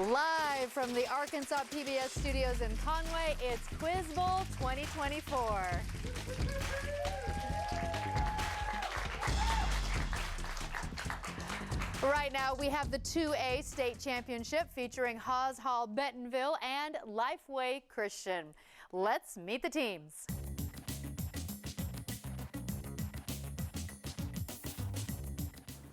Live from the Arkansas PBS studios in Conway, it's Quiz Bowl 2024. Right now, we have the 2A state championship featuring Haas Hall Bentonville and Lifeway Christian. Let's meet the teams.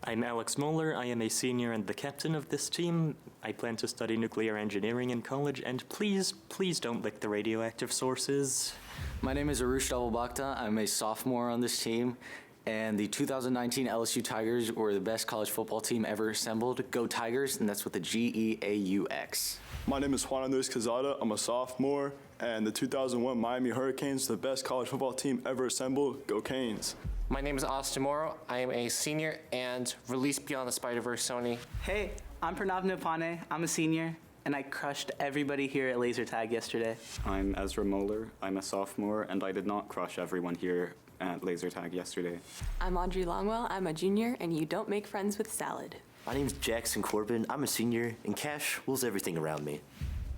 I'm Alex Moeller. I am a senior and the captain of this team. I plan to study nuclear engineering in college, and please don't lick the radioactive sources. My name is Arush Dalbakta. I'm a sophomore on this team, and the 2019 LSU Tigers were the best college football team ever assembled. Go Tigers, and that's with the G-E-A-U-X. My name is Juan Andres Quezada. I'm a sophomore, and the 2001 Miami Hurricanes, the best college football team ever assembled. Go Canes. My name is Austin Morrow. I am a senior and released Beyond the Spider-Verse Sony. Hey, I'm Pranav Nipane. I'm a senior, and I crushed everybody here at laser tag yesterday. I'm Ezra Moeller. I'm a sophomore, and I did not crush everyone here at laser tag yesterday. I'm Audrey Longwell. I'm a junior, and you don't make friends with salad. My name's Jackson Corbin. I'm a senior, and cash rules everything around me.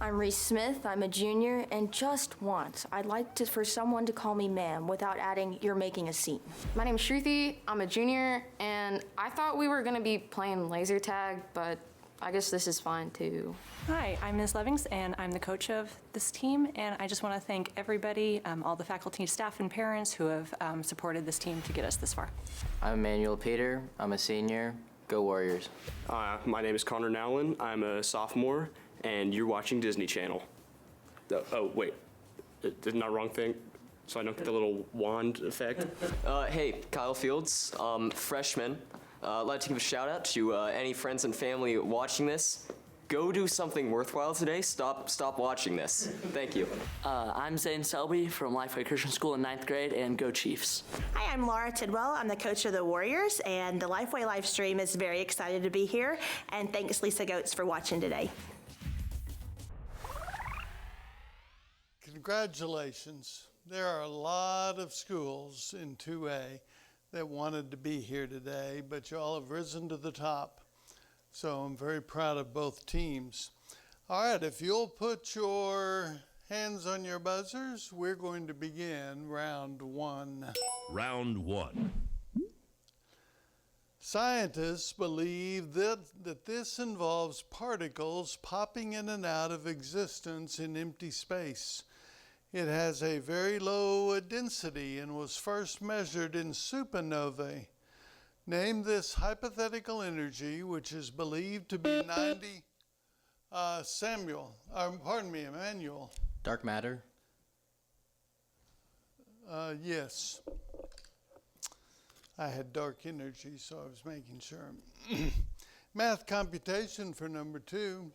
I'm Reese Smith. I'm a junior, and just once, I'd like for someone to call me ma'am without adding, "You're making a scene." My name's Shruti. I'm a junior, and I thought we were gonna be playing laser tag, but I guess this is fine too. Hi, I'm Ms. Levings, and I'm the coach of this team, and I just want to thank everybody, all the faculty, staff, and parents who have supported this team to get us this far. I'm Emmanuel Peter. I'm a senior. Go Warriors. My name is Connor Nowlin. I'm a sophomore, and you're watching Disney Channel. Oh, wait. Isn't that the wrong thing? So I don't get the little wand effect? Hey, Kyle Fields, freshman. I'd like to give a shout out to any friends and family watching this. Go do something worthwhile today. Stop watching this. Thank you. I'm Zane Selby from Lifeway Christian School in 9th grade, and go Chiefs. Hi, I'm Laura Tidwell. I'm the coach of the Warriors, and the Lifeway live stream is very excited to be here. And thanks, Lisa Goetz, for watching today. Congratulations. There are a lot of schools in 2A that wanted to be here today, but y'all have risen to the top. So I'm very proud of both teams. All right, if you'll put your hands on your buzzers, we're going to begin round one. Round one. Scientists believe that this involves particles popping in and out of existence in empty space. It has a very low density and was first measured in supernovae. Name this hypothetical energy, which is believed to be 90. Emmanuel. Dark matter. Yes. I had dark energy, so I was making sure. Math computation for number 2.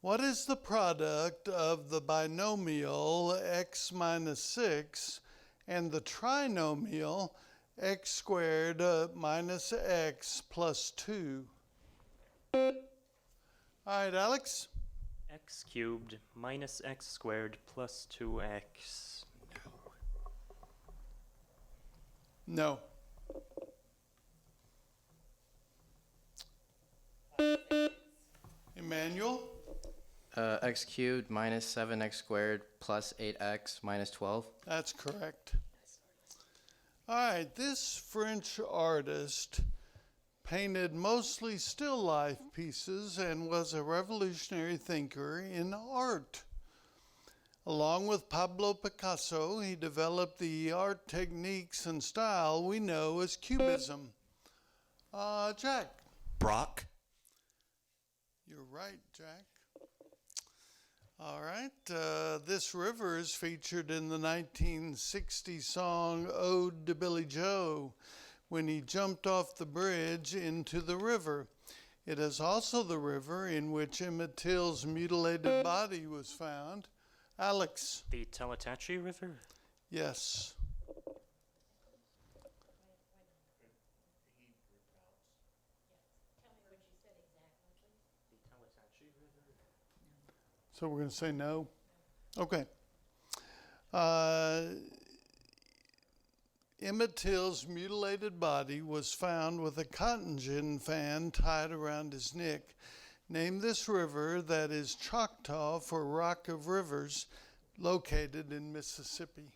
What is the product of the binomial x minus 6 and the trinomial x squared minus x plus 2? All right, Alex? X cubed minus x squared plus 2x. No. Emmanuel? X cubed minus 7x squared plus 8x minus 12. That's correct. All right, this French artist painted mostly still life pieces and was a revolutionary thinker in art. Along with Pablo Picasso, he developed the art techniques and style we know as Cubism. Jack? Brock? You're right, Jack. All right, this river is featured in the 1960 song Ode to Billy Joe when he jumped off the bridge into the river. It is also the river in which Emmett Till's mutilated body was found. Alex? The Tallahatchie River? Yes. So we're going to say no? Okay. Emmett Till's mutilated body was found with a cotton gin fan tied around his neck. Name this river that is Choctaw for Rock of Rivers, located in Mississippi.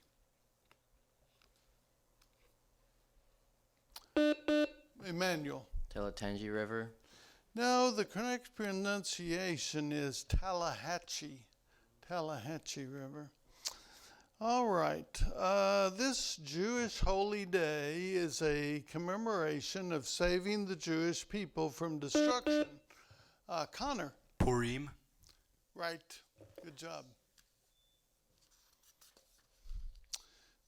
Emmanuel. Tallahatchie River. No, the correct pronunciation is Tallahatchie. Tallahatchie River. All right. This Jewish holy day is a commemoration of saving the Jewish people from destruction. Connor. Purim. Right. Good job.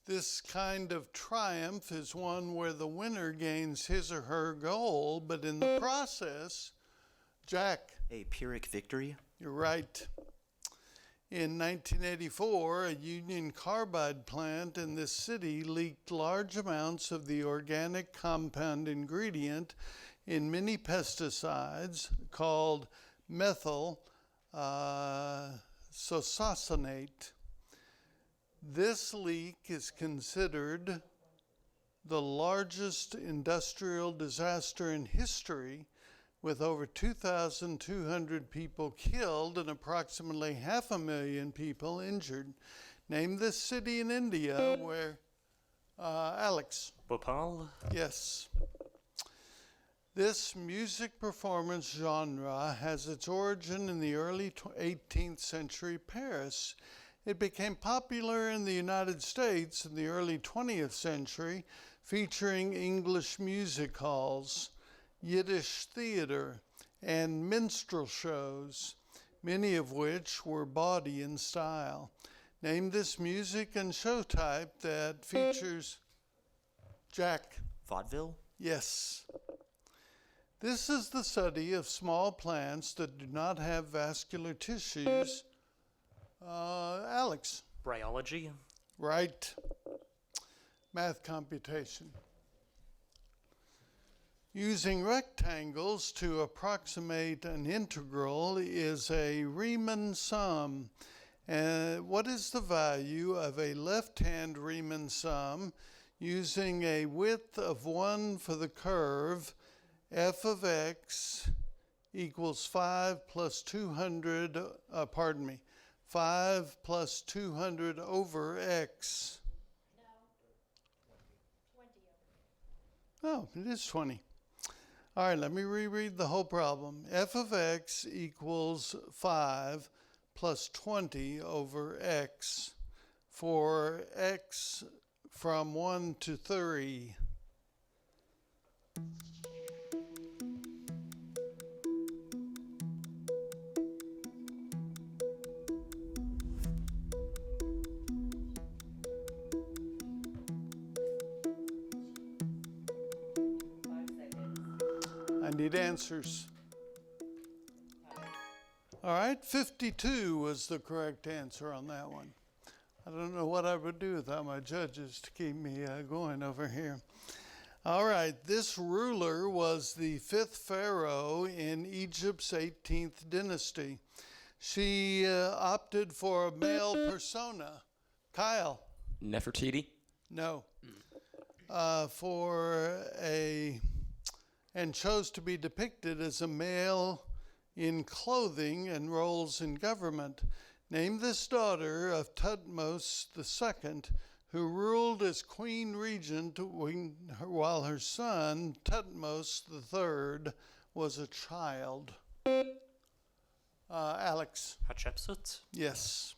This kind of triumph is one where the winner gains his or her goal, but in the process, Jack. A Pyrrhic victory. You're right. In 1984, a Union Carbide plant in this city leaked large amounts of the organic compound ingredient in many pesticides called methyl sosasonate. This leak is considered the largest industrial disaster in history, with over 2,200 people killed and approximately 500,000 people injured. Name this city in India where, Alex. Bhopal? Yes. This music performance genre has its origin in the early 18th century Paris. It became popular in the United States in the early 20th century, featuring English music halls, Yiddish theater, and minstrel shows, many of which were bawdy in style. Name this music and show type that features Jack. Vaudeville? Yes. This is the study of small plants that do not have vascular tissues. Alex. Bryology. Right. Math computation. Using rectangles to approximate an integral is a Riemann sum. What is the value of a left-hand Riemann sum using a width of 1 for the curve f of x equals 5 plus 200, 5 plus 200 over x? Oh, it is 20. All right, let me reread the whole problem. F of x equals 5 plus 20 over x for x from 1 to 3. I need answers. All right, 52 was the correct answer on that one. I don't know what I would do without my judges to keep me going over here. All right, this ruler was the 5th pharaoh in Egypt's 18th dynasty. She opted for a male persona. Kyle? Nefertiti? No. And chose to be depicted as a male in clothing and roles in government. Name this daughter of Thutmose II, who ruled as queen regent while her son, Thutmose III, was a child. Alex. Hatshepsut? Yes.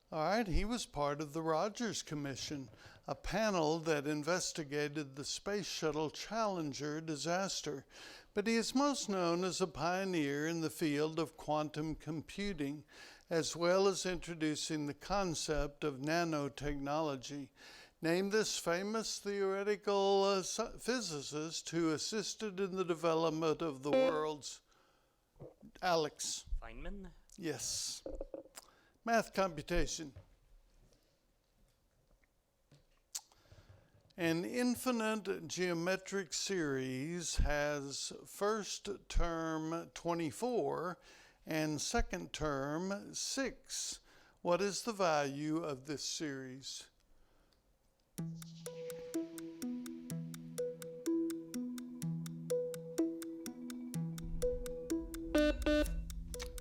All right, he was part of the Rogers Commission, a panel that investigated the Space Shuttle Challenger disaster, but he is most known as a pioneer in the field of quantum computing, as well as introducing the concept of nanotechnology. Name this famous theoretical physicist who assisted in the development of the world's... Alex. Feynman? Yes. Math computation. An infinite geometric series has first term 24 and second term 6. What is the value of this series?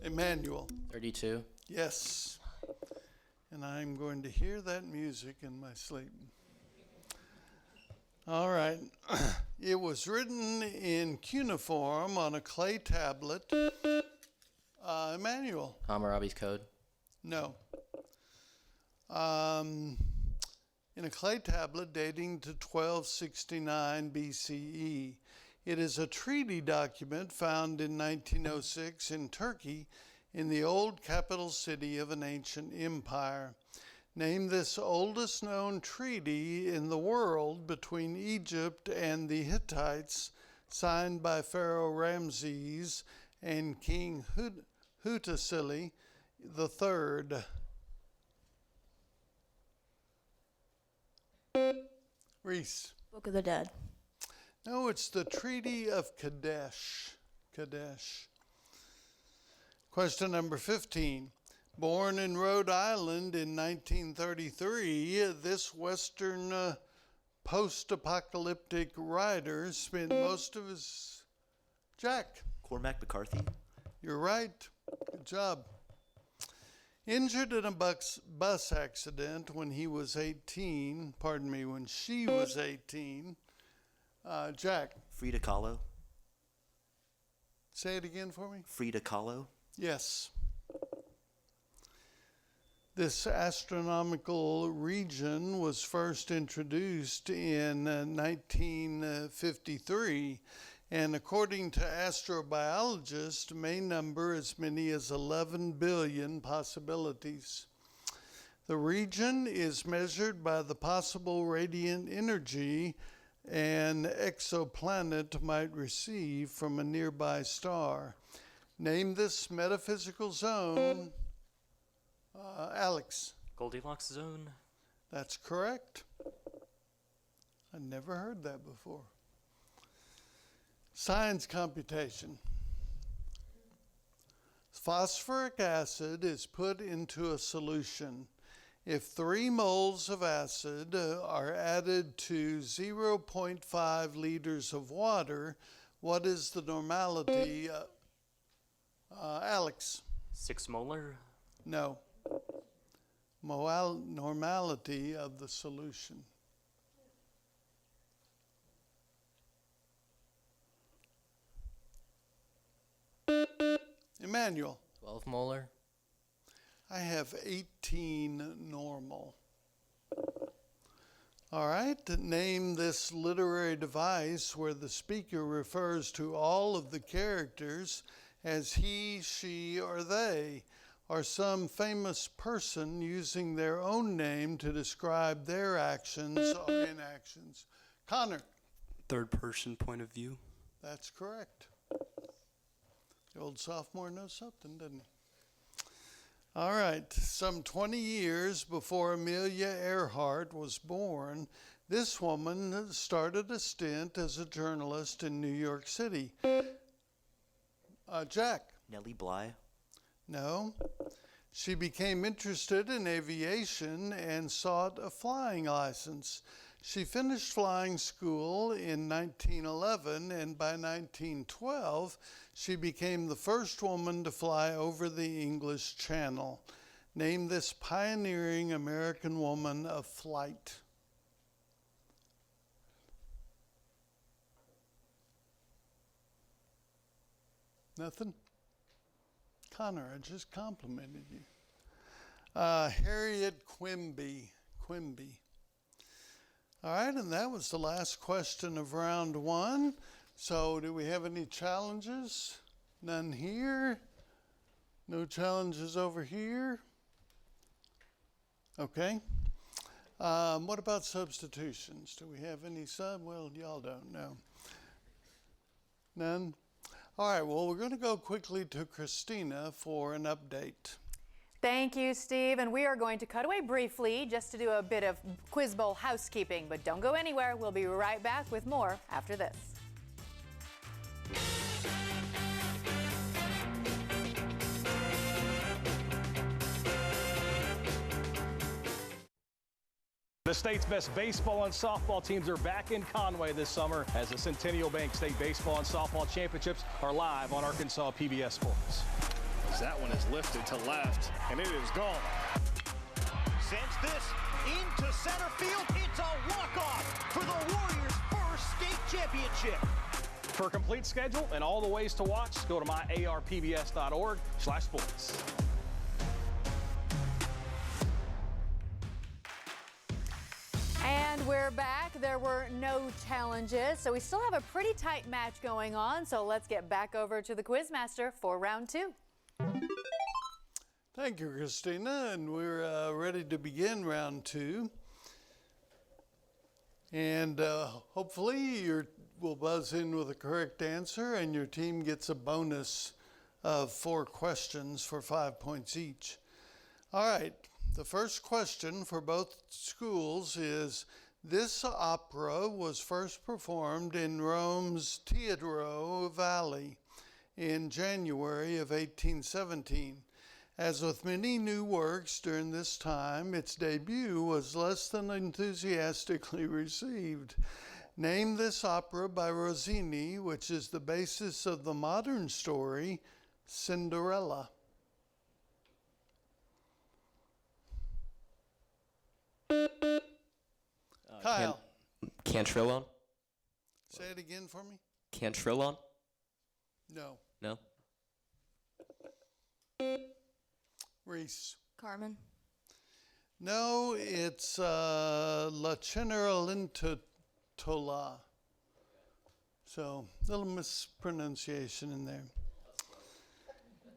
Emmanuel. 32. Yes. And I'm going to hear that music in my sleep. All right. It was written in cuneiform on a clay tablet. Emmanuel. Hammurabi's Code. No. In a clay tablet dating to 1269 BCE. It is a treaty document found in 1906 in Turkey, in the old capital city of an ancient empire. Name this oldest known treaty in the world between Egypt and the Hittites, signed by Pharaoh Ramses and King Hutasili III. Reese. Book of the Dead. No, it's the Treaty of Kadesh. Kadesh. Question number 15. Born in Rhode Island in 1933, this Western post-apocalyptic writer spent most of his... Jack. Cormac McCarthy. You're right. Good job. Injured in a bus accident when he was 18, pardon me, when she was 18. Jack. Frida Kahlo. Say it again for me. Frida Kahlo. Yes. This astronomical region was first introduced in 1953, and according to astrobiologists, may number as many as 11 billion possibilities. The region is measured by the possible radiant energy an exoplanet might receive from a nearby star. Name this metaphysical zone. Alex. Goldilocks zone. That's correct. I never heard that before. Science computation. Phosphoric acid is put into a solution. If 3 moles of acid are added to 0.5 liters of water, what is the normality? Alex. 6 molar? No. Normality of the solution. Emmanuel. 12 molar. I have 18 normal. All right, name this literary device where the speaker refers to all of the characters as he, she, or they, or some famous person using their own name to describe their actions or inactions. Connor. Third person point of view. That's correct. The old sophomore knows something, doesn't he? All right, some 20 years before Amelia Earhart was born, this woman started a stint as a journalist in New York City. Jack. Nellie Bly. No. She became interested in aviation and sought a flying license. She finished flying school in 1911, and by 1912, she became the first woman to fly over the English Channel. Name this pioneering American woman of flight. Nothing? Connor, I just complimented you. Harriet Quimby. All right, and that was the last question of round 1. So do we have any challenges? None here. No challenges over here. Okay. What about substitutions? Do we have any Well, y'all don't know. None? All right, well, we're going to go quickly to Christina for an update. Thank you, Steve. And we are going to cut away briefly just to do a bit of Quiz Bowl housekeeping. But don't go anywhere. We'll be right back with more after this. The state's best baseball and softball teams are back in Conway this summer as the Centennial Bank State Baseball and Softball Championships are live on Arkansas PBS Sports. As that one is lifted to left, and it is gone. Sends this into center field. It's a walk-off for the Warriors' first state championship. For a complete schedule and all the ways to watch, go to myarpbs.org/sports. And we're back. There were no challenges, so we still have a pretty tight match going on. So let's get back over to the Quizmaster for round 2. Thank you, Christina, and we're ready to begin round 2. And hopefully you will buzz in with a correct answer, and your team gets a bonus of 4 questions for 5 points each. All right, the first question for both schools is, this opera was first performed in Rome's Teatro Valley in January of 1817. As with many new works during this time, its debut was less than enthusiastically received. Name this opera by Rossini, which is the basis of the modern story, Cinderella. Kyle. Cantrillon? Say it again for me. Cantrillon? No. No? Reese. Carmen. No, it's La Cenerentola. So, little mispronunciation in there.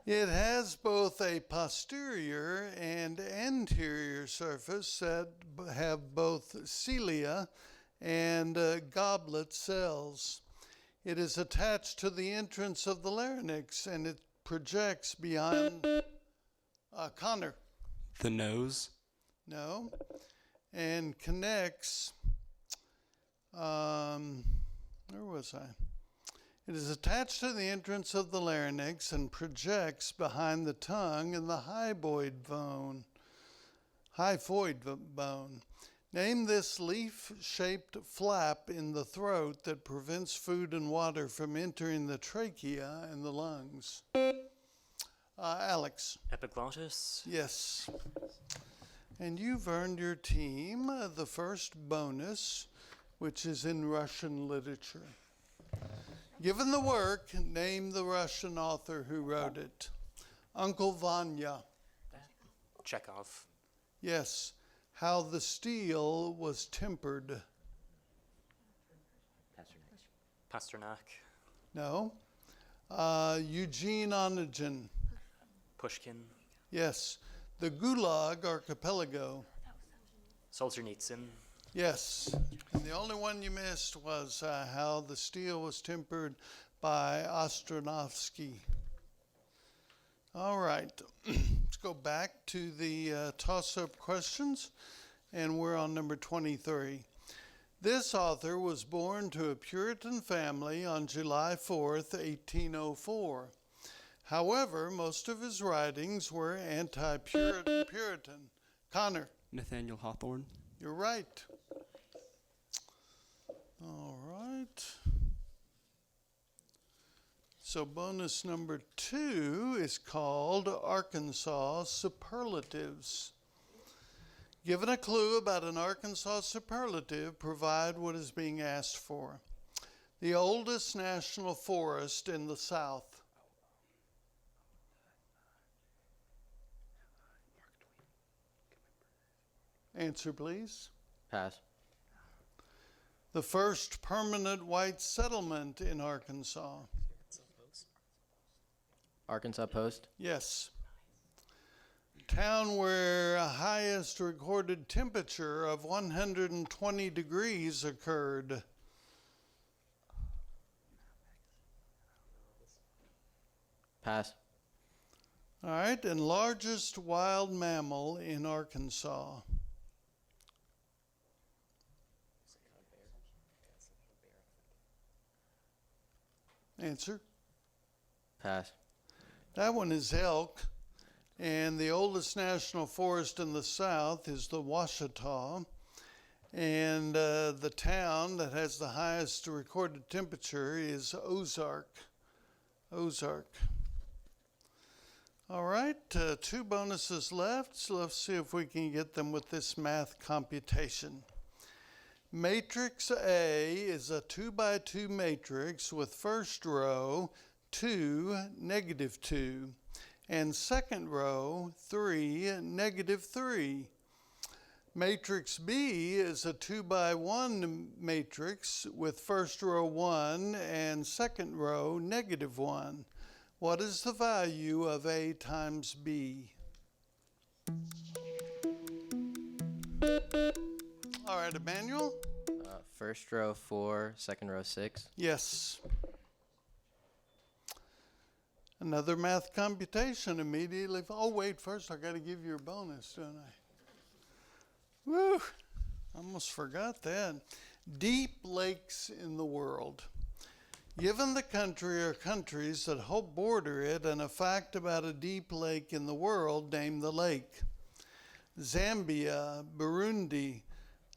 It has both a posterior and anterior surface that have both cilia and goblet cells. It is attached to the entrance of the larynx, and it projects beyond Connor. The nose. No. And connects, where was I? It is attached to the entrance of the larynx and projects behind the tongue and the hyphoid bone. Name this leaf-shaped flap in the throat that prevents food and water from entering the trachea and the lungs. Alex. Epiglottis? Yes. And you've earned your team the first bonus, which is in Russian literature. Given the work, name the Russian author who wrote it. Uncle Vanya. Chekhov. Yes. How the steel was tempered. Pasternak. No. Eugene Onegin. Pushkin. Yes. The Gulag Archipelago. Solzhenitsyn. Yes. And the only one you missed was How the Steel Was Tempered by Ostrovsky. All right. Let's go back to the toss-up questions, and we're on number 23. This author was born to a Puritan family on July 4th, 1804. However, most of his writings were anti-Puritan. Connor. Nathaniel Hawthorne. You're right. All right. So bonus number 2 is called Arkansas Superlatives. Given a clue about an Arkansas superlative, provide what is being asked for. The oldest national forest in the South. Answer, please. Pass. The first permanent white settlement in Arkansas. Arkansas Post. Yes. Town where highest recorded temperature of 120 degrees occurred. Pass. All right, and largest wild mammal in Arkansas. Answer? Pass. That one is elk, and the oldest national forest in the South is the Ouachita. And the town that has the highest recorded temperature is Ozark. Ozark. All right, 2 bonuses left, so let's see if we can get them with this math computation. Matrix A is a 2x2 matrix with first row 2, -2, and second row 3, -3. Matrix B is a 2x1 matrix with first row 1 and second row -1. What is the value of A times B? All right, Emmanuel? First row 4, second row 6. Yes. Another math computation immediately. Oh, wait, first I got to give you a bonus, don't I? Woo! Almost forgot that. Deep lakes in the world. Given the country or countries that border it and a fact about a deep lake in the world, name the lake. Zambia, Burundi,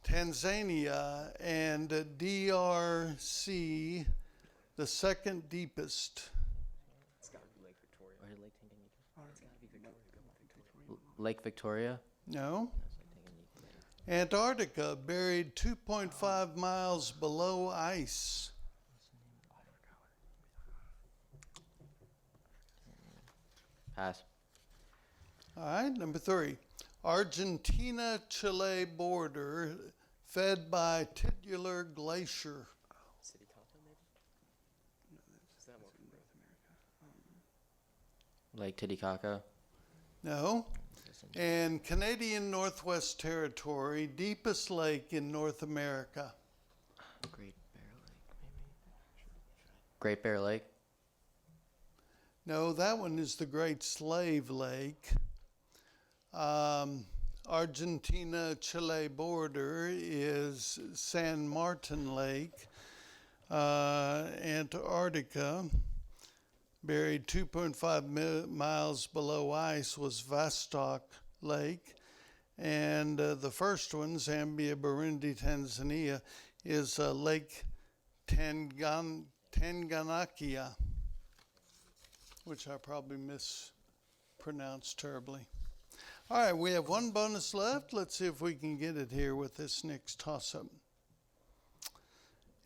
Tanzania, and DRC, the second deepest. It's got to be Lake Victoria. Or Lake Tanganyika. It's got to be Victoria. Lake Victoria? No. Antarctica, buried 2.5 miles below ice. Pass. All right, number 3. Argentina-Chile border fed by Titular Glacier. Lake Titicaca. No. And Canadian Northwest Territory, deepest lake in North America. Great Bear Lake, maybe. Great Bear Lake. No, that one is the Great Slave Lake. Argentina-Chile border is San Martin Lake. Antarctica, buried 2.5 miles below ice, was Vostok Lake. And the first one, Zambia, Burundi, Tanzania, is Lake Tanganyika, which I probably mispronounced terribly. All right, we have 1 bonus left. Let's see if we can get it here with this next toss-up.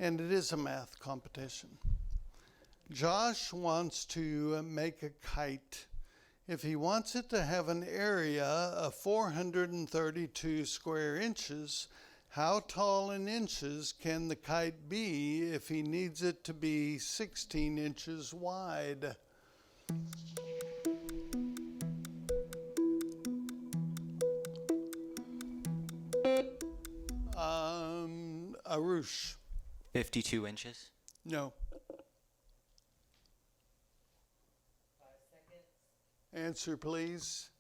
And it is a math competition. Josh wants to make a kite. If he wants it to have an area of 432 square inches, how tall in inches can the kite be if he needs it to be 16 inches wide? Arush. 52 inches. No. 5 seconds. Answer, please.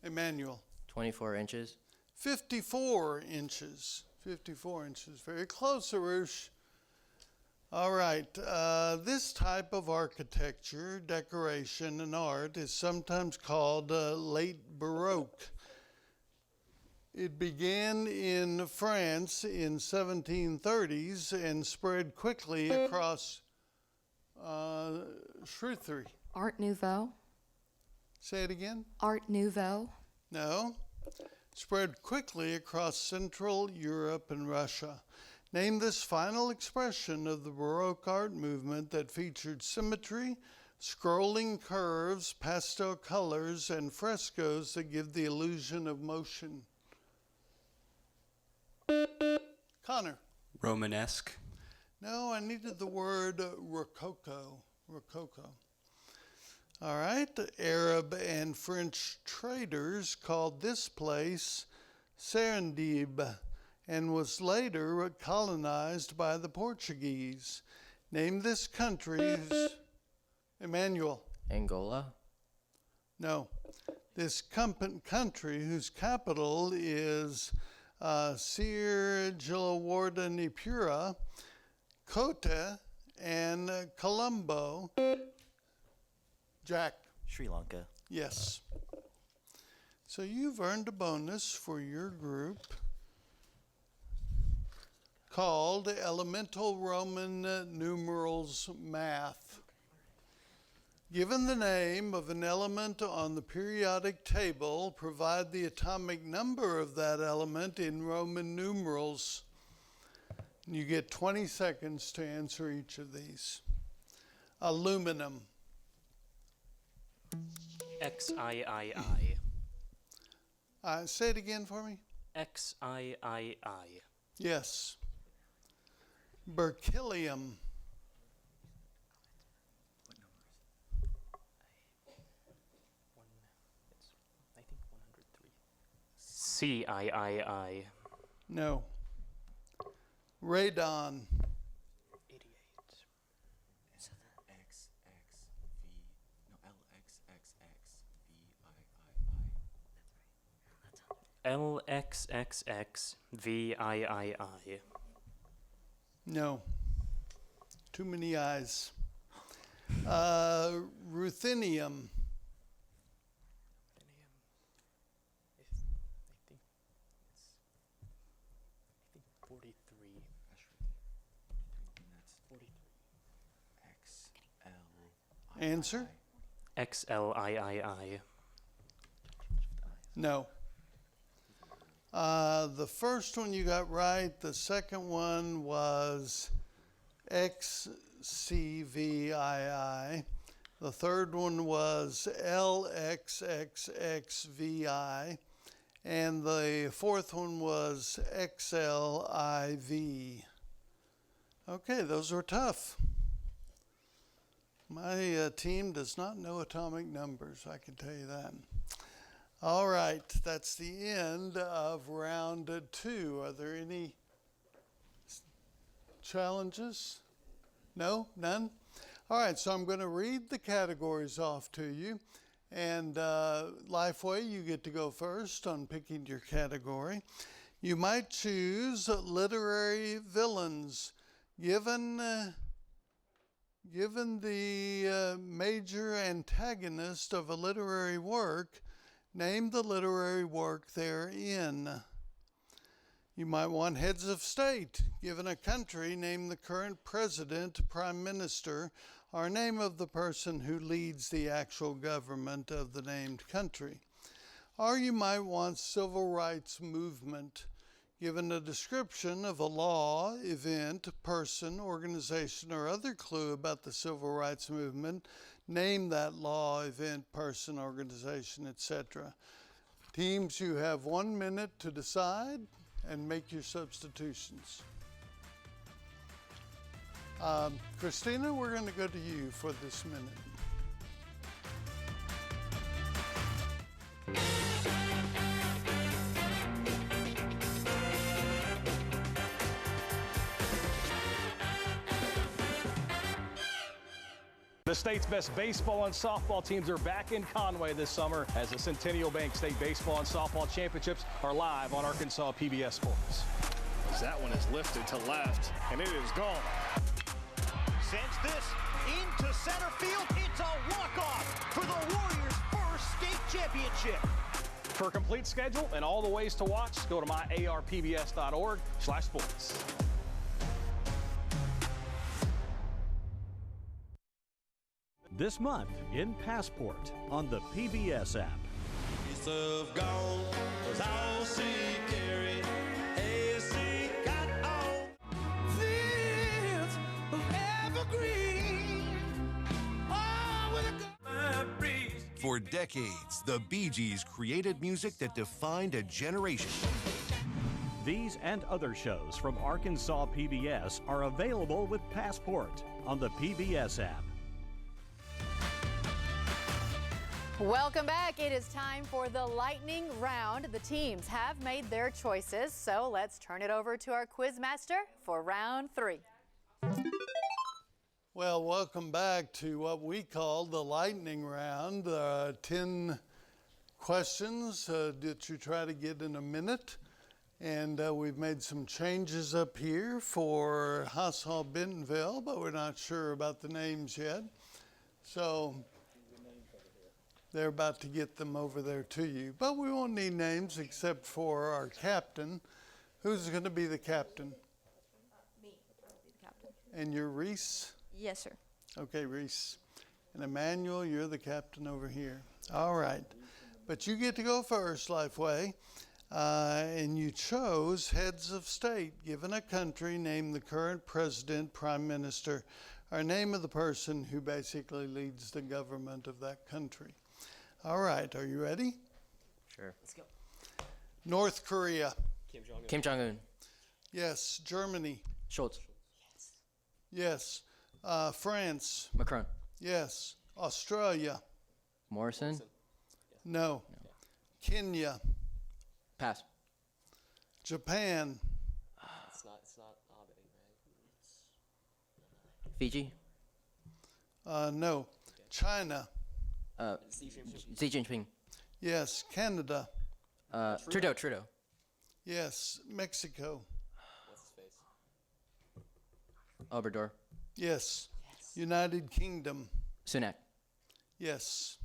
Emmanuel. 24 inches. 54 inches. 54 inches. Very close, Arush. All right. This type of architecture, decoration, and art is sometimes called late Baroque. It began in France in 1730s and spread quickly across Shrewsbury. Art Nouveau. Say it again. Art Nouveau. No. Spread quickly across Central Europe and Russia. Name this final expression of the Baroque art movement that featured symmetry, scrolling curves, pastel colors, and frescoes that give the illusion of motion. Connor. Romanesque. No, I needed the word rococo. Rococo. All right. The Arab and French traders called this place Serendib and was later colonized by the Portuguese. Name this country's Emmanuel. Angola. No. This country whose capital is Sir-Gilwardenipura, Kota, and Colombo. Jack. Sri Lanka. Yes. So you've earned a bonus for your group. called Elemental Roman Numerals Math. Given the name of an element on the periodic table, provide the atomic number of that element in Roman numerals. You get 20 seconds to answer each of these. Aluminum. XIII. Say it again for me. XIII. Yes. Berkelium. CIII. No. Radon. LXXXVIII. No. Too many eyes. Ruthenium. Answer? XLIII. No. The first one you got right. The second one was XCVII. The third one was LXXXVI. And the fourth one was XLIV. Okay, those were tough. My team does not know atomic numbers, I can tell you that. All right, that's the end of round 2. Are there any challenges? No? None? All right, so I'm going to read the categories off to you. And Lifeway, you get to go first on picking your category. You might choose literary villains. Given the major antagonist of a literary work, name the literary work they're in. You might want heads of state. Given a country, name the current president, prime minister, or name of the person who leads the actual government of the named country. Or you might want civil rights movement. Given a description of a law, event, person, organization, or other clue about the civil rights movement, name that law, event, person, organization, etc. Teams, you have 1 minute to decide and make your substitutions. Christina, we're going to go to you for this minute. The state's best baseball and softball teams are back in Conway this summer as the Centennial Bank State Baseball and Softball Championships are live on Arkansas PBS Sports. As that one is lifted to left, and it is gone. Sends this into center field. It's a walk-off for the Warriors' first state championship. For a complete schedule and all the ways to watch, go to myarpbs.org/sports. This month in Passport on the PBS app. Piece of gold was all she carried. AC got on. Fields of evergreen. Oh, with a good breeze. For decades, the Bee Gees created music that defined a generation. These and other shows from Arkansas PBS are available with Passport on the PBS app. Welcome back. It is time for the lightning round. The teams have made their choices, so let's turn it over to our quiz master for round 3. Well, welcome back to what we call the lightning round. 10 questions that you try to get in a minute. And we've made some changes up here for Haas Hall Bentonville, but we're not sure about the names yet. So they're about to get them over there to you. But we won't need names except for our captain. Who's going to be the captain? And you're Reese? Yes, sir. Okay, Reese. And Emmanuel, you're the captain over here. All right. But you get to go first, Lifeway. And you chose heads of state. Given a country, name the current president, prime minister, or name of the person who basically leads the government of that country. All right, are you ready? Sure. Let's go. North Korea. Kim Jong-un. Yes. Germany. Schultz. Yes. France. Macron. Yes. Australia. Morrison. No. Kenya. Pass. Japan. It's not Abe, right? Fiji. No. China. Xi Jinping. Yes. Canada. Trudeau. Yes. Mexico. What's his face? Obrador. Yes. United Kingdom. Sunak. Yes.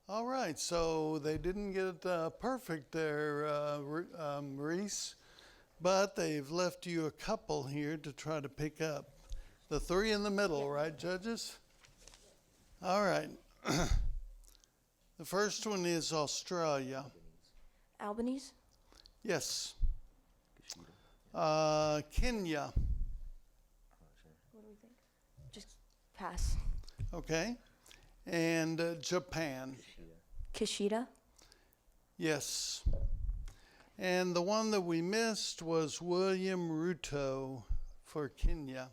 All right, so they didn't get it perfect there, Reese, but they've left you a couple here to try to pick up. The three in the middle, right, judges? All right. The first one is Australia. Albanese? Yes. Kenya. What do we think? Just pass. Okay. And Japan. Kishida? Yes. And the one that we missed was William Ruto for Kenya.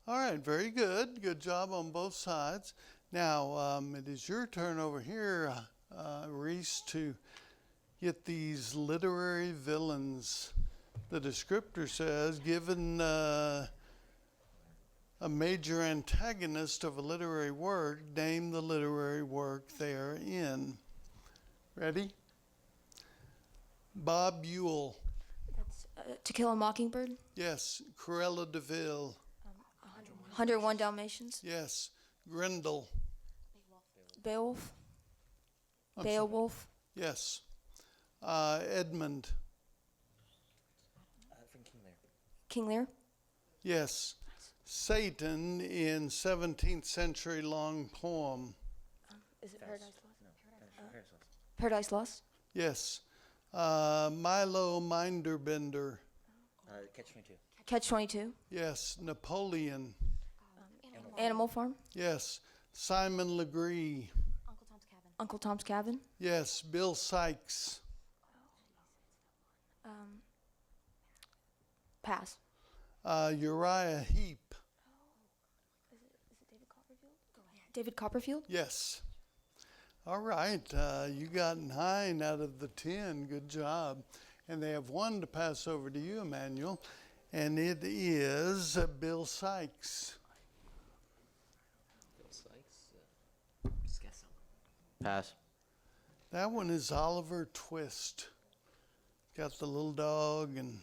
All right, very good. Good job on both sides. Now, it is your turn over here, Reese, to get these literary villains. The descriptor says, given a major antagonist of a literary work, name the literary work they are in. Ready? Bob Ewell. That's To Kill a Mockingbird? Yes. Cruella de Vil. 101 Dalmatians? Yes. Grendel. Beowulf? Beowulf? Yes. Edmund. From King Lear. King Lear? Yes. Satan in 17th century long poem. Is it Paradise Lost? Paradise Lost? Yes. Milo Minderbender. Catch-22. Catch-22? Yes. Napoleon. Animal Farm? Yes. Simon Legree. Uncle Tom's Cabin? Yes. Bill Sykes. Pass. Uriah Heep. Is it David Copperfield? Go ahead. David Copperfield? Yes. All right. You got 9 out of the 10. Good job. And they have 1 to pass over to you, Emmanuel. And it is Bill Sykes. Bill Sykes? Just guess someone. Pass. That one is Oliver Twist. Got the little dog, and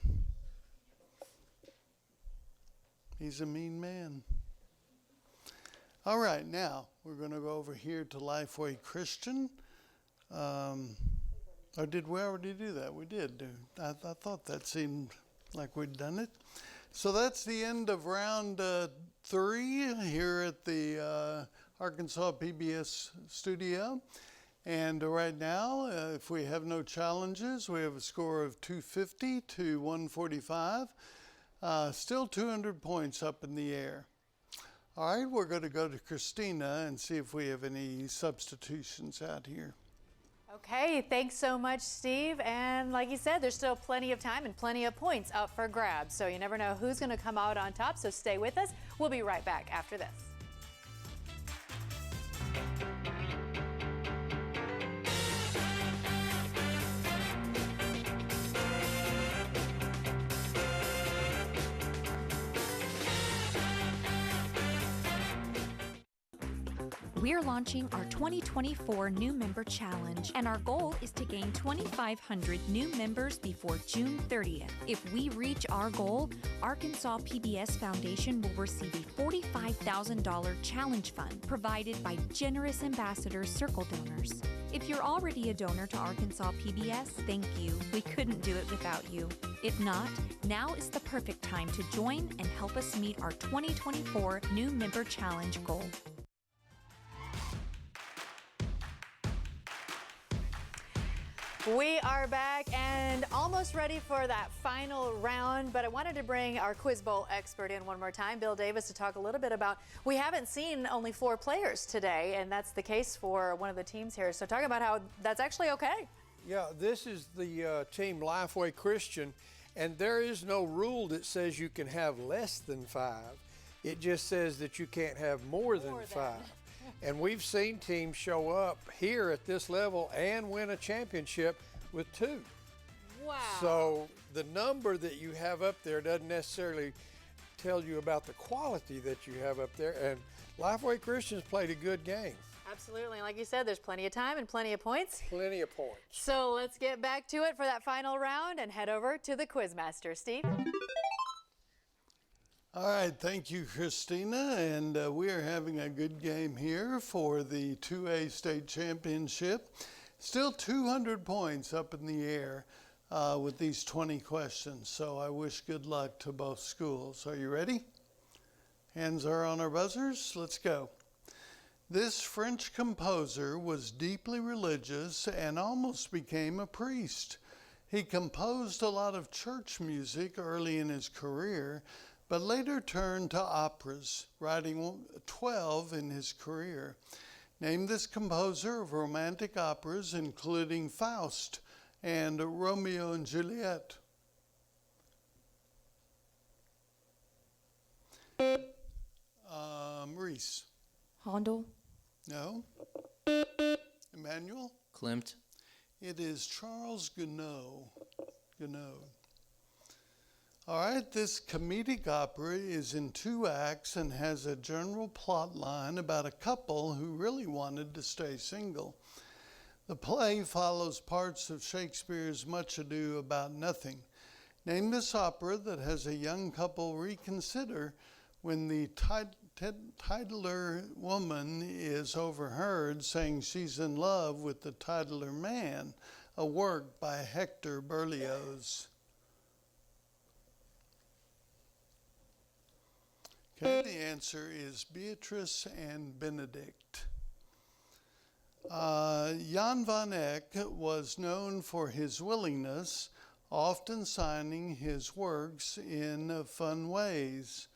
he's a mean man. All right, now we're going to go over here to Lifeway Christian. Or did we already do that? We did. I thought that seemed like we'd done it. So that's the end of round 3 here at the Arkansas PBS studio. And right now, if we have no challenges, we have a score of 250 to 145. Still 200 points up in the air. All right, we're going to go to Christina and see if we have any substitutions out here. Okay, thanks so much, Steve. And like you said, there's still plenty of time and plenty of points up for grabs. So you never know who's going to come out on top, so stay with us. We'll be right back after this. We're launching our 2024 New Member Challenge, and our goal is to gain 2,500 new members before June 30th. If we reach our goal, Arkansas PBS Foundation will receive a $45,000 challenge fund provided by generous ambassador circle donors. If you're already a donor to Arkansas PBS, thank you. We couldn't do it without you. If not, now is the perfect time to join and help us meet our 2024 New Member Challenge goal. We are back and almost ready for that final round, but I wanted to bring our Quiz Bowl expert in one more time, Bill Davis, to talk a little bit about, we haven't seen only 4 players today, and that's the case for one of the teams here. So talk about how that's actually okay. Yeah, this is the team Lifeway Christian, and there is no rule that says you can have less than 5. It just says that you can't have more than 5. And we've seen teams show up here at this level and win a championship with 2. Wow. So the number that you have up there doesn't necessarily tell you about the quality that you have up there. And Lifeway Christians played a good game. Absolutely. Like you said, there's plenty of time and plenty of points. Plenty of points. So let's get back to it for that final round and head over to the Quizmaster. Steve? All right, thank you, Christina, and we are having a good game here for the 2A state championship. Still 200 points up in the air with these 20 questions, so I wish good luck to both schools. Are you ready? Hands are on our buzzers. Let's go. This French composer was deeply religious and almost became a priest. He composed a lot of church music early in his career, but later turned to operas, writing 12 in his career. Name this composer of romantic operas, including Faust and Romeo and Juliet. Reese. Handel. No. Emmanuel? Klimt. It is Charles Gounod. Gounod. All right, this comedic opera is in 2 acts and has a general plot line about a couple who really wanted to stay single. The play follows parts of Shakespeare's Much Ado About Nothing. Name this opera that has a young couple reconsider when the titular woman is overheard saying she's in love with the titular man, a work by Hector Berlioz. Okay, the answer is Beatrice and Benedict. Jan van Eyck was known for his willingness, often signing his works in fun ways.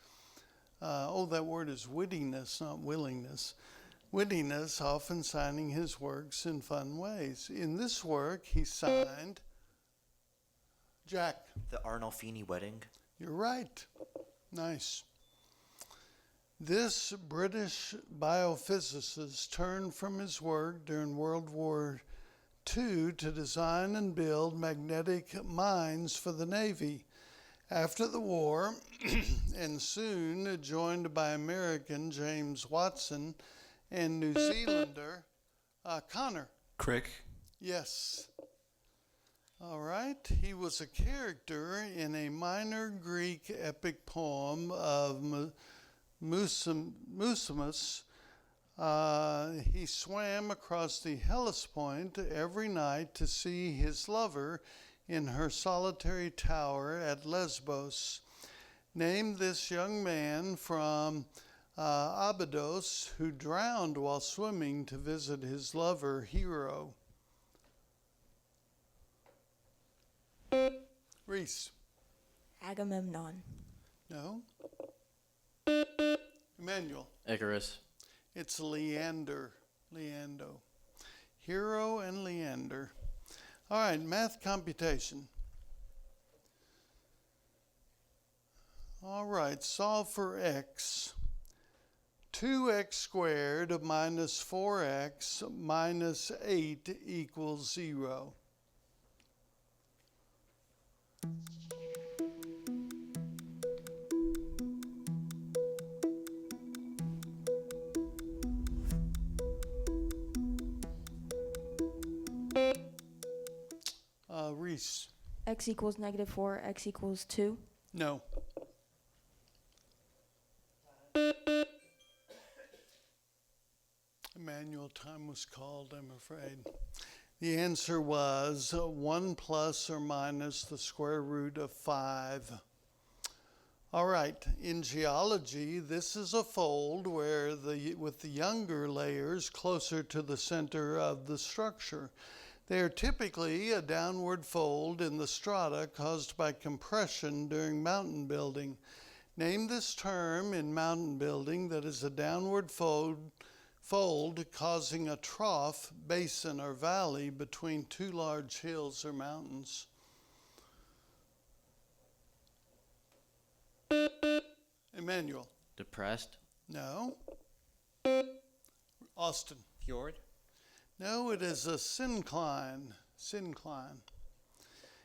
That word is wittiness, not willingness. Wittiness, often signing his works in fun ways. In this work, he signed Jack. The Arnolfini Wedding. You're right. Nice. This British biophysicist turned from his work during World War II to design and build magnetic mines for the Navy. After the war, and soon joined by American James Watson and New Zealander Connor. Crick. Yes. All right. He was a character in a minor Greek epic poem of Musaimus. He swam across the Hellespont every night to see his lover in her solitary tower at Lesbos. Name this young man from Abydos who drowned while swimming to visit his lover, Hero. Reese. Agamemnon. No. Emmanuel. Icarus. It's Leander. Leando. Hero and Leander. All right, math computation. All right, solve for x. 2x squared minus 4x minus 8 equals 0. Reese. X equals -4, x equals 2. No. Emmanuel, time was called, I'm afraid. The answer was 1 plus or minus the square root of 5. All right, in geology, this is a fold where with the younger layers closer to the center of the structure. They are typically a downward fold in the strata caused by compression during mountain building. Name this term in mountain building that is a downward fold causing a trough, basin, or valley between two large hills or mountains. Emmanuel. Depressed. No. Austin. Fjord. No, it is a syncline. Syncline.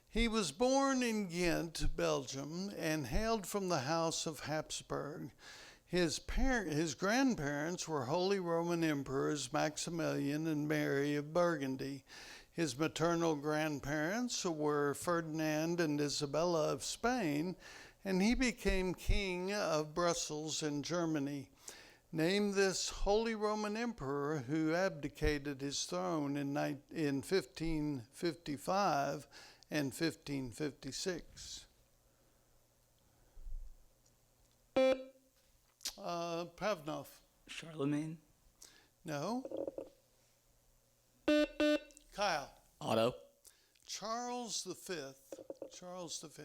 He was born in Ghent, Belgium, and hailed from the House of Habsburg. His grandparents were Holy Roman Emperors Maximilian and Mary of Burgundy. His maternal grandparents were Ferdinand and Isabella of Spain, and he became king of Brussels in Germany. Name this Holy Roman Emperor who abdicated his throne in 1555 and 1556. Pavnov. Charlemagne. No. Kyle. Otto. Charles V. Charles V.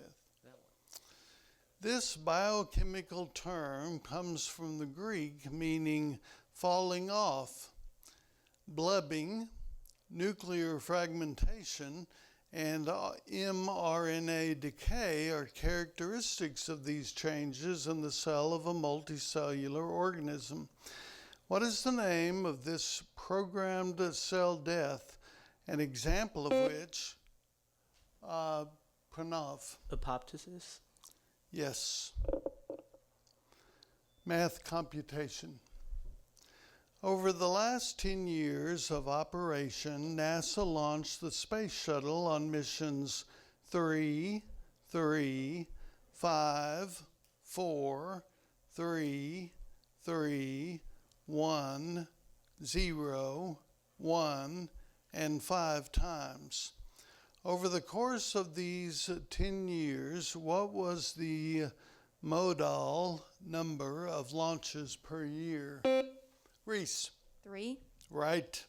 This biochemical term comes from the Greek meaning falling off. Blubbing, nuclear fragmentation, and mRNA decay are characteristics of these changes in the cell of a multicellular organism. What is the name of this programmed cell death, an example of which, Pranav? Apoptosis. Yes. Math computation. Over the last 10 years of operation, NASA launched the Space Shuttle on missions 3, 3, 5, 4, 3, 3, 1, 0, 1, and 5 times. Over the course of these 10 years, what was the modal number of launches per year? Reese. 3. Right.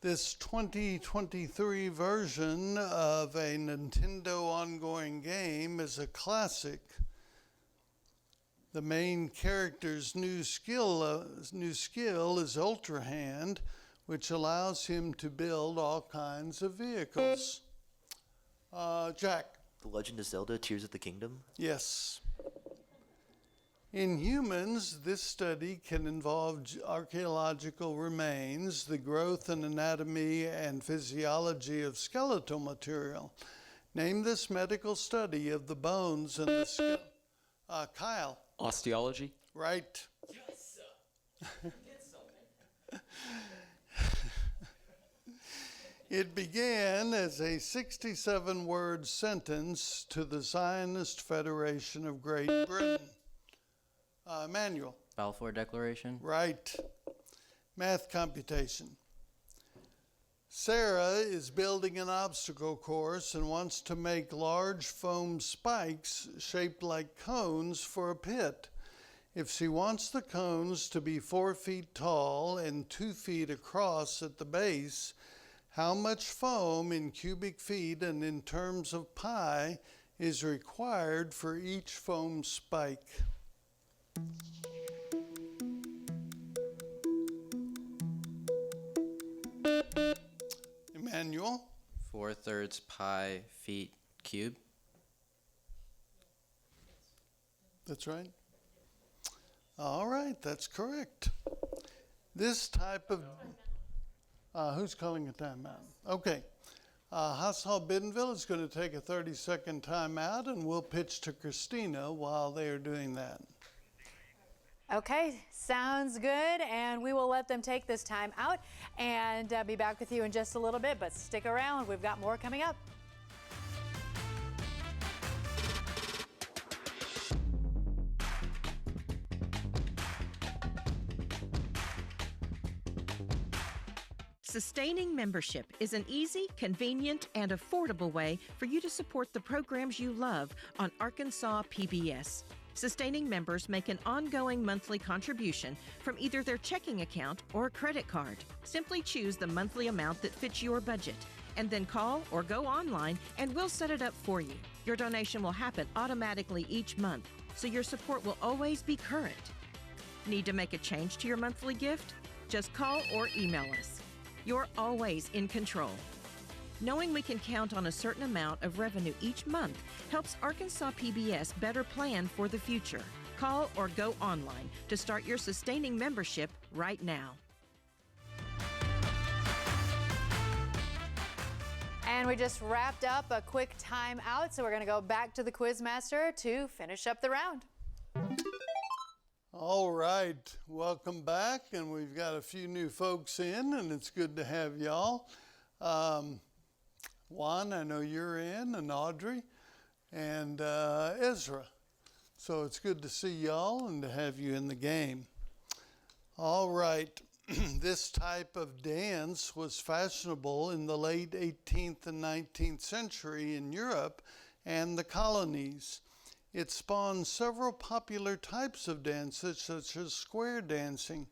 This 2023 version of a Nintendo ongoing game is a classic. The main character's new skill is Ultra Hand, which allows him to build all kinds of vehicles. Jack. The Legend of Zelda: Tears of the Kingdom? Yes. In humans, this study can involve archaeological remains, the growth and anatomy and physiology of skeletal material. Name this medical study of the bones and the skull. Kyle. Osteology. Right. Yes. It began as a 67-word sentence to the Zionist Federation of Great Britain. Manuel. Balfour Declaration. Right. Math computation. Sarah is building an obstacle course and wants to make large foam spikes shaped like cones for a pit. If she wants the cones to be 4 feet tall and 2 feet across at the base, how much foam in cubic feet and in terms of pi is required for each foam spike? Emmanuel? 4/3 pi feet cube. That's right. All right, that's correct. This type of... who's calling a timeout? Okay. Haas Hall Bentonville is going to take a 30-second timeout, and we'll pitch to Christina while they are doing that. Okay, sounds good, and we will let them take this time out and be back with you in just a little bit, but stick around. We've got more coming up. Sustaining membership is an easy, convenient, and affordable way for you to support the programs you love on Arkansas PBS. Sustaining members make an ongoing monthly contribution from either their checking account or credit card. Simply choose the monthly amount that fits your budget, and then call or go online and we'll set it up for you. Your donation will happen automatically each month, so your support will always be current. Need to make a change to your monthly gift? Just call or email us. You're always in control. Knowing we can count on a certain amount of revenue each month helps Arkansas PBS better plan for the future. Call or go online to start your sustaining membership right now. And we just wrapped up a quick time out, so we're going to go back to the Quizmaster to finish up the round. All right, welcome back, and we've got a few new folks in, and it's good to have y'all. Juan, I know you're in, and Audrey, and Ezra. So it's good to see y'all and to have you in the game. All right, this type of dance was fashionable in the late 18th and 19th century in Europe and the colonies. It spawned several popular types of dances, such as square dancing.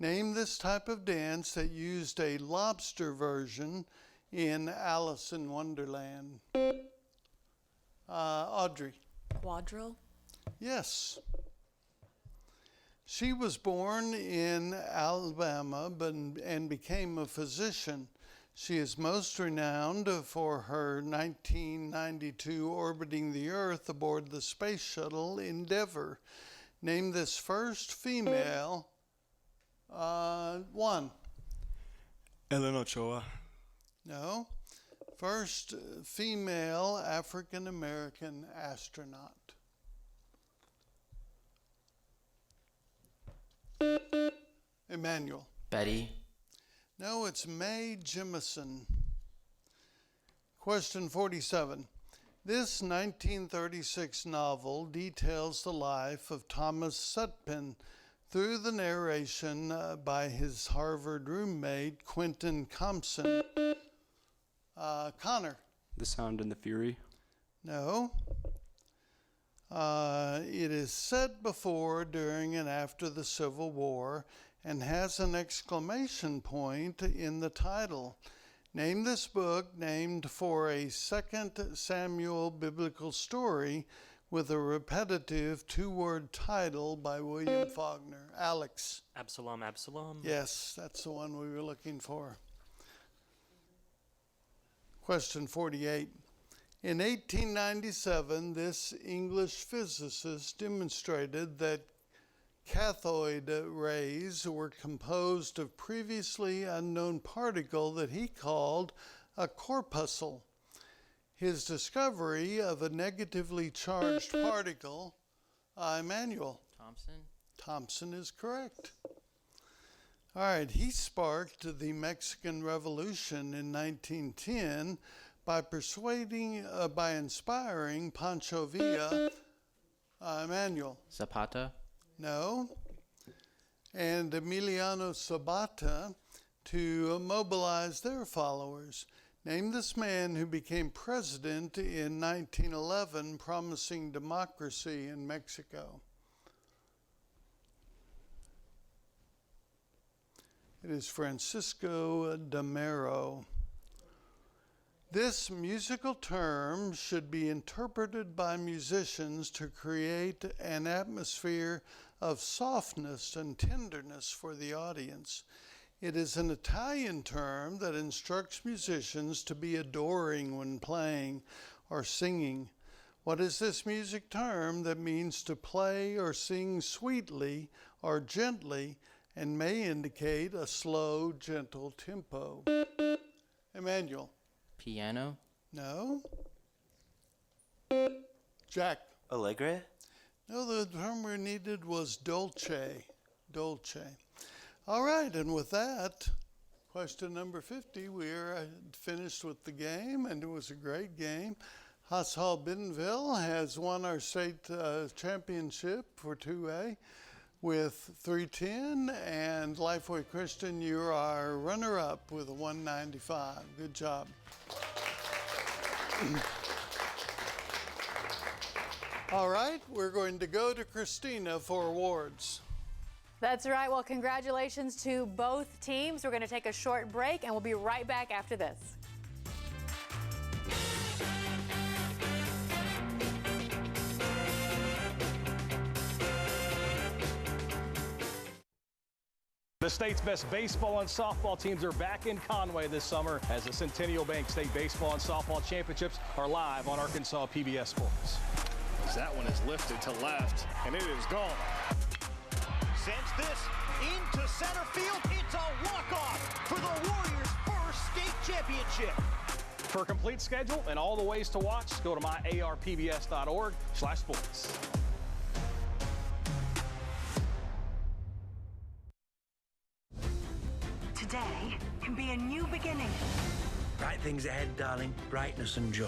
Name this type of dance that used a lobster version in Alice in Wonderland. Audrey. Quadrille? Yes. She was born in Alabama and became a physician. She is most renowned for her 1992 orbiting the Earth aboard the Space Shuttle Endeavour. Name this first female. One. Ellen Ochoa. No. First female African-American astronaut. Emmanuel. Betty. No, it's Mae Jemison. Question 47. This 1936 novel details the life of Thomas Sutpen through the narration by his Harvard roommate, Quentin Compson. Connor. The Sound and the Fury. No. It is set before, during, and after the Civil War and has an exclamation point in the title. Name this book named for a 2 Samuel biblical story with a repetitive two-word title by William Faulkner. Alex. Absalom, Absalom. Yes, that's the one we were looking for. Question 48. In 1897, this English physicist demonstrated that cathode rays were composed of previously unknown particle that he called a corpuscle. His discovery of a negatively charged particle, Emmanuel. Thompson is correct. All right, he sparked the Mexican Revolution in 1910 by inspiring Pancho Villa. Emmanuel. Zapata. No. And Emiliano Sabata to mobilize their followers. Name this man who became president in 1911, promising democracy in Mexico. It is Francisco de Mero. This musical term should be interpreted by musicians to create an atmosphere of softness and tenderness for the audience. It is an Italian term that instructs musicians to be adoring when playing or singing. What is this music term that means to play or sing sweetly or gently and may indicate a slow, gentle tempo? Emmanuel. Piano. No. Jack. Allegre. No, the term we needed was dolce. Dolce. All right, and with that, question number 50, we are finished with the game, and it was a great game. Haas Hall Bentonville has won our state championship for 2A with 310, and Lifeway Christian, you are runner-up with a 195. Good job. All right, we're going to go to Christina for awards. That's right. Well, congratulations to both teams. We're going to take a short break, and we'll be right back after this. The state's best baseball and softball teams are back in Conway this summer as the Centennial Bank State Baseball and Softball Championships are live on Arkansas PBS Sports. That one is lifted to left, and it is gone. Sends this into center field. It's a walk-off for the Warriors' first state championship. For a complete schedule and all the ways to watch, go to myarpbs.org/sports. Today can be a new beginning. Bright things ahead, darling. Brightness and joy.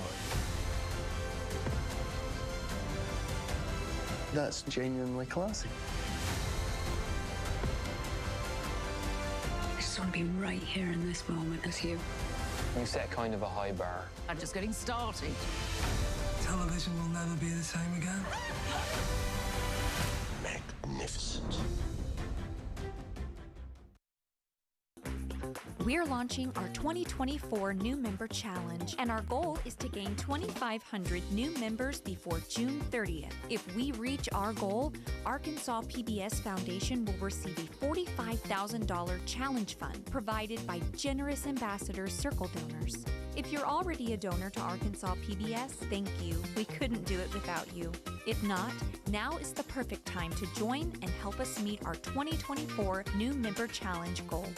That's genuinely classy. I just want to be right here in this moment as you. You set kind of a high bar. I'm just getting started. Television will never be the same again. Magnificent. We're launching our 2024 New Member Challenge, and our goal is to gain 2,500 new members before June 30th. If we reach our goal, Arkansas PBS Foundation will receive a $45,000 challenge fund provided by generous Ambassador Circle donors. If you're already a donor to Arkansas PBS, thank you. We couldn't do it without you. If not, now is the perfect time to join and help us meet our 2024 New Member Challenge goal.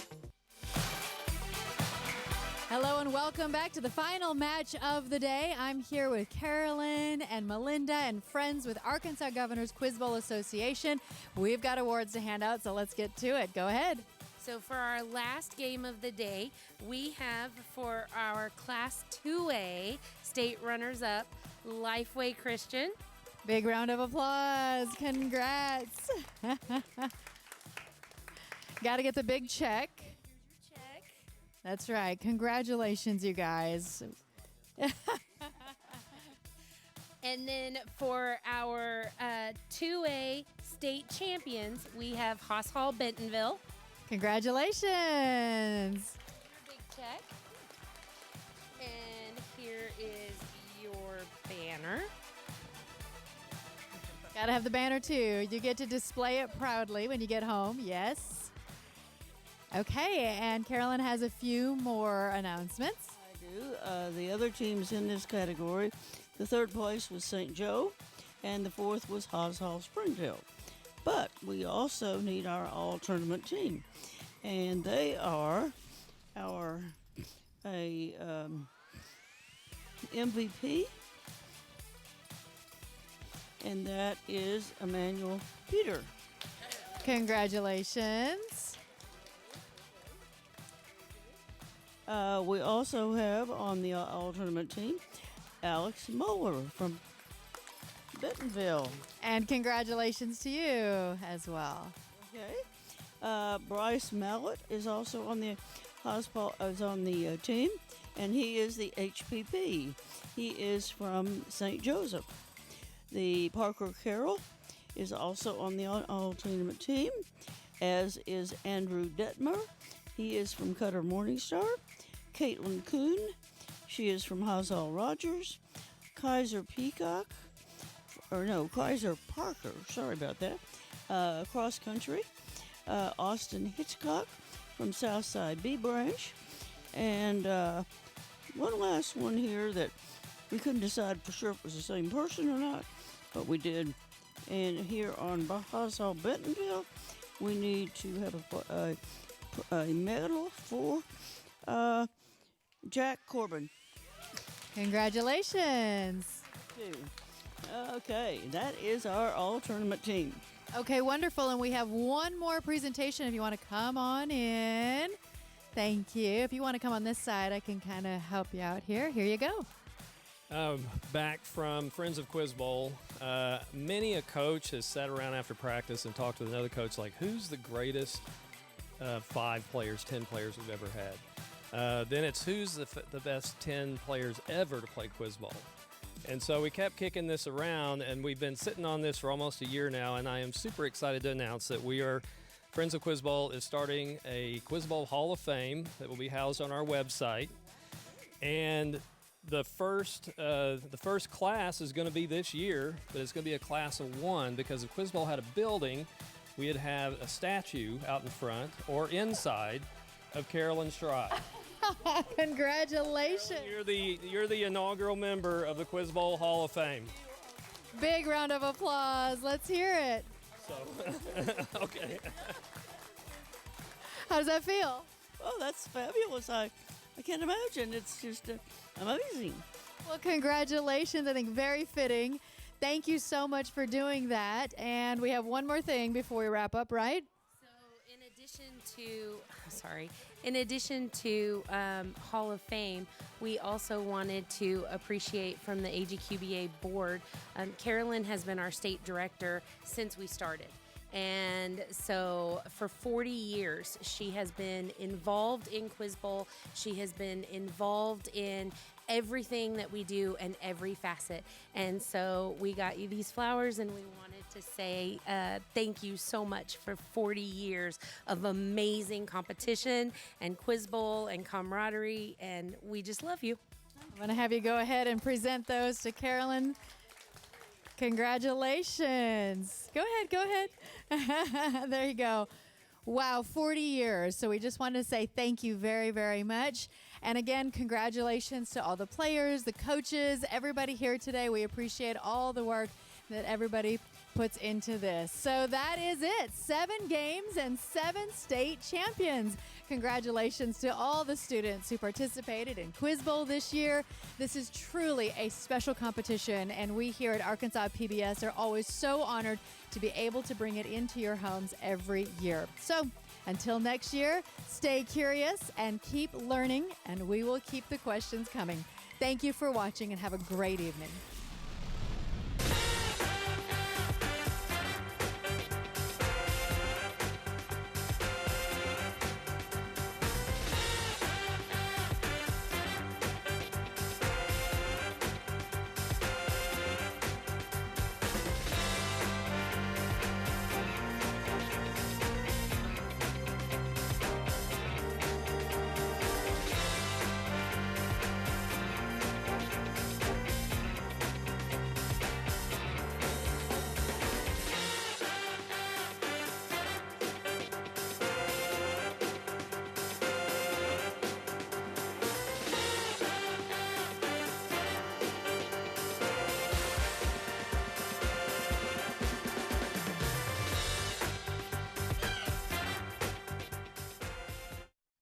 Hello and welcome back to the final match of the day. I'm here with Carolyn and Melinda and friends with Arkansas Governors Quiz Bowl Association. We've got awards to hand out, so let's get to it. Go ahead. So for our last game of the day, we have for our Class 2A state runners-up, Lifeway Christian. Big round of applause. Congrats. Got to get the big check. That's right. Congratulations, you guys. And then for our 2A state champions, we have Haas Hall Bentonville. Congratulations. Big check. And here is your banner. Got to have the banner, too. You get to display it proudly when you get home. Yes. Okay, and Carolyn has a few more announcements. I do. The other teams in this category, the third place was St. Joe, and the fourth was Haas Hall Springdale. But we also need our all-tournament team, and they are our MVP, and that is Emmanuel Peter. Congratulations. We also have on the all-tournament team, Alex Moeller from Bentonville. And congratulations to you as well. Okay. Bryce Mallett is also on the team, and he is the HPP. He is from St. Joseph. The Parker Carroll is also on the all-tournament team, as is Andrew Detmer. He is from Cutter Morningstar. Caitlin Kuhn, she is from Haas Hall Rogers. Kaiser Parker, sorry about that, cross country. Austin Hitchcock from Southside B Branch. And one last one here that we couldn't decide for sure if it was the same person or not, but we did. And here on Haas Hall Bentonville, we need to have a medal for Jack Corbin. Congratulations. Okay, that is our all-tournament team. Okay, wonderful. And we have one more presentation if you want to come on in. Thank you. If you want to come on this side, I can kind of help you out here. Here you go. Back from Friends of Quiz Bowl, many a coach has sat around after practice and talked with another coach like, who's the greatest 5 players, 10 players we've ever had? Then it's who's the best 10 players ever to play Quiz Bowl. And so we kept kicking this around, and we've been sitting on this for almost a year now, and I am super excited to announce that Friends of Quiz Bowl is starting a Quiz Bowl Hall of Fame that will be housed on our website. And the first class is going to be this year, but it's going to be a class of 1 because if Quiz Bowl had a building, we'd have a statue out in front or inside of Carolyn Stride. Congratulations. You're the inaugural member of the Quiz Bowl Hall of Fame. Big round of applause. Let's hear it. So, okay. How does that feel? Oh, that's fabulous. I can't imagine. It's just amazing. Well, congratulations. I think very fitting. Thank you so much for doing that. And we have one more thing before we wrap up, right? In addition to Hall of Fame, we also wanted to appreciate from the AGQBA board. Carolyn has been our state director since we started. And so for 40 years, she has been involved in Quiz Bowl. She has been involved in everything that we do and every facet. And so we got you these flowers, and we wanted to say thank you so much for 40 years of amazing competition and Quiz Bowl and camaraderie, and we just love you. I'm going to have you go ahead and present those to Carolyn. Congratulations. Go ahead. There you go. Wow, 40 years. So we just wanted to say thank you very, very much. And again, congratulations to all the players, the coaches, everybody here today. We appreciate all the work that everybody puts into this. So that is it. 7 games and 7 state champions. Congratulations to all the students who participated in Quiz Bowl this year. This is truly a special competition, and we here at Arkansas PBS are always so honored to be able to bring it into your homes every year. So until next year, stay curious and keep learning, and we will keep the questions coming. Thank you for watching, and have a great evening.